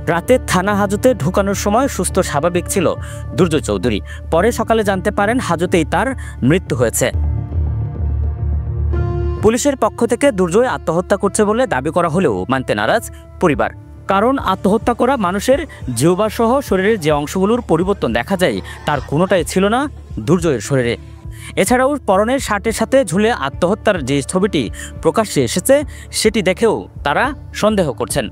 রাতে থানা হাজতে ঢুকানোর সময় সুস্থ স্বাভাবিক ছিল দুর্জয় চৌধুরী। পরে সকালে জানতে পারেন হাজতেই তার মৃত্যু হয়েছে। পুলিশের পক্ষ থেকে দুর্জয় আত্মহত্যা করছে বলে দাবি করা হলেও মানতে নারাজ পরিবার। কারণ আত্মহত্যা করা মানুষের জিহ্বাসহ শরীরের যে অংশগুলোর পরিবর্তন দেখা যায় তার কোনোটাই ছিল না দুর্জয়ের শরীরে। এছাড়াও পরনের শার্টের সাথে ঝুলে আত্মহত্যার যে ছবিটি প্রকাশ্যে এসেছে সেটি দেখেও তারা সন্দেহ করছেন।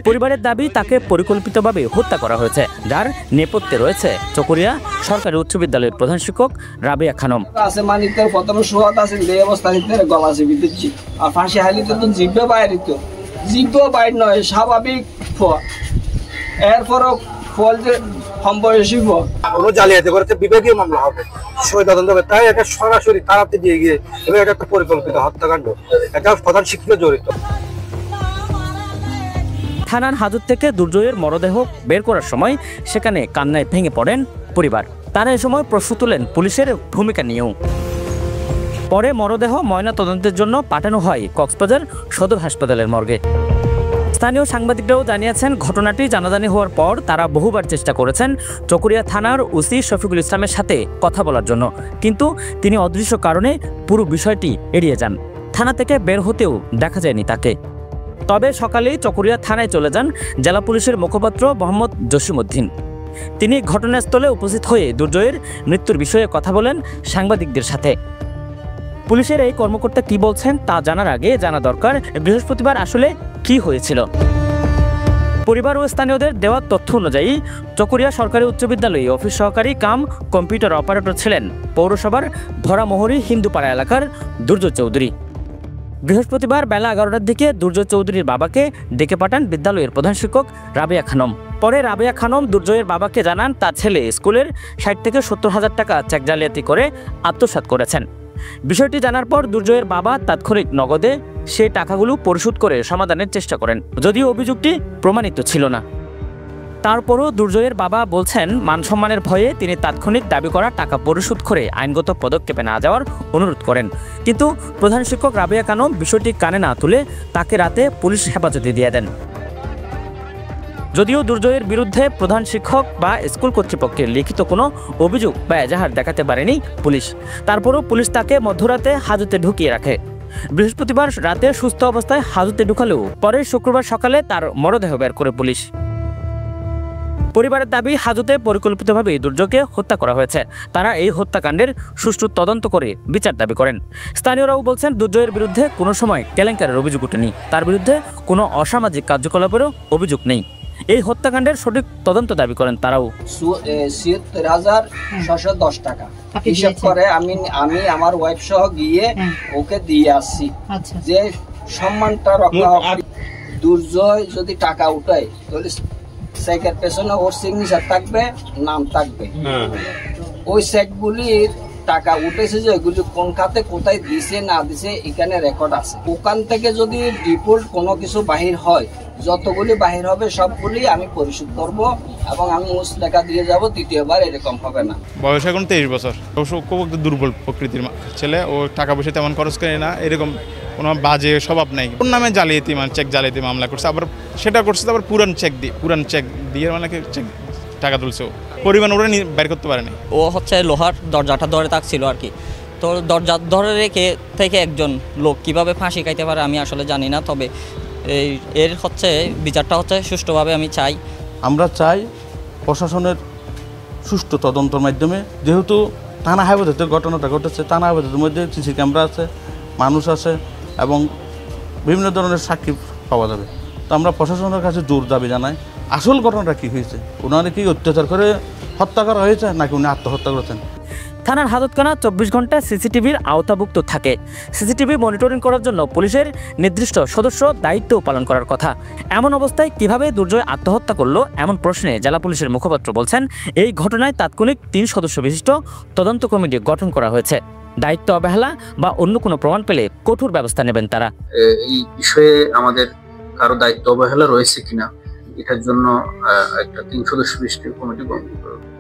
পরিবারের দাবি তাকে পরিকল্পিতভাবে হত্যা করা হয়েছে, যার নেপথ্যে রয়েছে চকরিয়া সরকারি উচ্চ বিদ্যালয়ের প্রধান শিক্ষক রাবেয়া খানম। স্বাভাবিক এরপরও জালিয়াতি করেছে, বিভাগীয় মামলা হবে, তদন্ত হবে। তাই এটা সরাসরি তাড়াতে দিয়ে গিয়ে এবং এটা একটা পরিকল্পিত হত্যাকাণ্ড, এটা প্রধান শিক্ষক জড়িত। থানার হাজত থেকে দুর্জয়ের মরদেহ বের করার সময় সেখানে কান্নায় ভেঙে পড়েন পরিবার। তারা এ সময় প্রশ্ন তুলেন পুলিশের ভূমিকা নিয়েও। পরে মরদেহ ময়না তদন্তের জন্য পাঠানো হয় কক্সবাজার সদর হাসপাতালের মর্গে। স্থানীয় সাংবাদিকরাও জানিয়েছেন, ঘটনাটি জানাজানি হওয়ার পর তারা বহুবার চেষ্টা করেছেন চকরিয়া থানার ওসি শফিকুল ইসলামের সাথে কথা বলার জন্য, কিন্তু তিনি অদৃশ্য কারণে পুরো বিষয়টি এড়িয়ে যান। থানা থেকে বের হতেও দেখা যায়নি তাকে। তবে সকালেই চকরিয়া থানায় চলে যান জেলা পুলিশের মুখপাত্র মোহাম্মদ জসিমউদ্দিন। তিনি ঘটনাস্থলে উপস্থিত হয়ে দুর্জয়ের মৃত্যুর বিষয়ে কথা বলেন সাংবাদিকদের সাথে। পুলিশের এই কর্মকর্তা কি বলছেন তা জানার আগে জানা দরকার বৃহস্পতিবার আসলে কি হয়েছিল। পরিবার ও স্থানীয়দের দেওয়া তথ্য অনুযায়ী চকরিয়া সরকারি উচ্চ বিদ্যালয়ে অফিস সহকারী কাম কম্পিউটার অপারেটর ছিলেন পৌরসভার ভরামোহরি হিন্দুপাড়া এলাকার দুর্জয় চৌধুরী। বৃহস্পতিবার বেলা 11টার দিকে দুর্জয় চৌধুরীর বাবাকে ডেকে পাঠান বিদ্যালয়ের প্রধান শিক্ষক রাবেয়া খানম। পরে রাবেয়া খানম দুর্জয়ের বাবাকে জানান তার ছেলে স্কুলের 60 থেকে 70 হাজার টাকা চেক জালিয়াতি করে আত্মসাৎ করেছেন। বিষয়টি জানার পর দুর্জয়ের বাবা তাৎক্ষণিক নগদে সেই টাকাগুলো পরিশোধ করে সমাধানের চেষ্টা করেন, যদিও অভিযোগটি প্রমাণিত ছিল না। তারপরও দুর্জয়ের বাবা বলছেন, মানসম্মানের ভয়ে তিনি তাৎক্ষণিক দাবি করা টাকা পরিশোধ করে আইনগত পদক্ষেপে না যাওয়ার অনুরোধ করেন। কিন্তু প্রধান শিক্ষক রাবেয়া খানম বিষয়টি কানে না তুলে তাকে রাতে পুলিশ হেফাজতে দিয়ে দেন। যদিও দুর্জয়ের বিরুদ্ধে প্রধান শিক্ষক বা স্কুল কর্তৃপক্ষের লিখিত কোনো অভিযোগ বা এজাহার দেখাতে পারেনি পুলিশ, তারপরও পুলিশ তাকে মধ্যরাতে হাজতে ঢুকিয়ে রাখে। বৃহস্পতিবার রাতে সুস্থ অবস্থায় হাজতে ঢুকালেও পরে শুক্রবার সকালে তার মরদেহ বের করে পুলিশ। পরিবারের দাবি, হাজতে পরিকল্পিতভাবে দুর্জয়কে হত্যা করা হয়েছে। তারা এই হত্যাকাণ্ডের সুষ্ঠু তদন্ত করে বিচার দাবি করেন। স্থানীয়রাও বলছেন, দুর্জয়ের বিরুদ্ধে কোনো সময় কেলেঙ্কারের অভিযোগ ওঠেনি, তার বিরুদ্ধে কোনো অসামাজিক কার্যকলাপেরও অভিযোগ নেই। এই হত্যাকাণ্ডের সঠিক তদন্ত দাবি করেন তারাও। ৭৬,৬১০ টাকা হিসাব করে আমি আমার ওয়াইফ সহ গিয়ে ওকে দিয়ে আসছি, যে সম্মানটা রক্ষা হবে। দুর্জয় যদি টাকা উঠায় তাহলে চেকের পেছনে ওর সিগনেচার থাকবে, নাম থাকবে। ওই চেকগুলির টাকা উঠেছে যে ওইগুলি কোন খাতে কোথায় দিছে না দিছে এখানে রেকর্ড আছে। ওখান থেকে যদি ডিফল্ট কোনো কিছু বাহির হয়, যতগুলি বাহির হবে সবগুলি আমি পরিশোধ করব এবং আমি মুছ টাকা দিয়ে যাব, দ্বিতীয়বার এরকম হবে না। বয়স এখন 23 বছর। খুব দুর্বল প্রকৃতির ছেলে, ও টাকা পয়সা তেমন খরচ করে না, এরকম কোনো বাজে স্বভাব নাই। ওর নামে জালিয়াতি চেক জালিয়াতি মামলা করছে, আবার সেটা করছে আবার পুরান চেক দিয়ে মানে চেক টাকা তুলছে। পরিমাণ ওরা বের করতে পারেনি। ও হচ্ছে লোহার দরজাটা ধরে থাকছিল আর কি, তো দরজা ধরে রেখে থেকে একজন লোক কিভাবে ফাঁসি খাইতে পারে আমি আসলে জানি না। তবে এর বিচারটা সুষ্ঠুভাবে আমি চাই। আমরা চাই প্রশাসনের সুষ্ঠু তদন্তের মাধ্যমে, যেহেতু থানা হাইওয়েতে ঘটনাটা ঘটেছে, থানা হাইওয়ের মধ্যে সিসি ক্যামেরা আছে, মানুষ আছে এবং বিভিন্ন ধরনের সাক্ষী পাওয়া যাবে। তো আমরা প্রশাসনের কাছে জোর দাবি জানাই, আসল ঘটনাটা কী হয়েছে, ওনারা কি অত্যাচার করে হত্যা করা হয়েছে নাকি উনি আত্মহত্যা করেছেন। থানার হাজতখানা 24 ঘন্টা সিসিটিভির আওতাভুক্ত থাকে। সিসিটিভি মনিটরিং করার জন্য পুলিশের নির্দিষ্ট সদস্য দায়িত্ব পালন করার কথা। এমন অবস্থায় কিভাবে দুর্জয় আত্মহত্যা করলো এমন প্রশ্নে জেলা পুলিশের মুখপাত্র বলছেন, এই ঘটনায় তাৎক্ষণিক 3 সদস্য বিশিষ্ট তদন্ত কমিটি গঠন করা হয়েছে। দায়িত্ব অবহেলা বা অন্য কোনো প্রমাণ পেলে কঠোর ব্যবস্থা নেবেন তারা। এই বিষয়ে আমাদের কারো দায়িত্ব অবহেলা রয়েছে কিনা এটার জন্য একটা 3 সদস্য বিশিষ্ট কমিটি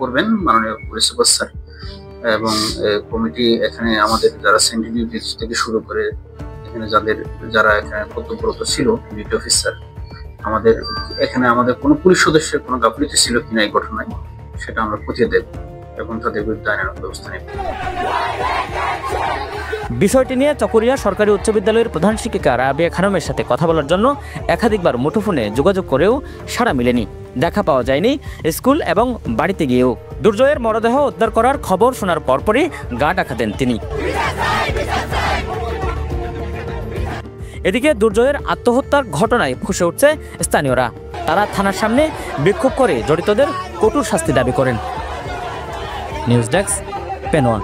করবেন মাননীয় পুলিশ সুপার স্যার, এবং কমিটি এখানে আমাদের যারা সেন্সিটিভ থেকে শুরু করে এখানে যারা এখানে কর্তব্যরত ছিল ডিউটি অফিসার, আমাদের কোনো পুলিশ সদস্যের কোনো গাফিলতি ছিল কিনা এই ঘটনায় সেটা আমরা খতিয়ে দেখব এবং তাদের বিরুদ্ধে আইনানুগ ব্যবস্থা নেব। বিষয়টি নিয়ে চকরিয়া সরকারি উচ্চ বিদ্যালয়ের প্রধান শিক্ষিকা রাবিয়া খানমের সাথে কথা বলার জন্য একাধিকবার মুঠোফোনে যোগাযোগ করেও সাড়া মেলেনি, দেখা পাওয়া যায়নি স্কুল এবং বাড়িতে গিয়েও। দুর্জয়ের মরদেহ উদ্ধার করার খবর শোনার পরপরই গা ডাকা দেন তিনি। এদিকে দুর্জয়ের আত্মহত্যার ঘটনায় ফুঁসে উঠছে স্থানীয়রা। তারা থানার সামনে বিক্ষোভ করে জড়িতদের কঠোর শাস্তি দাবি করেন। News desk, pen one.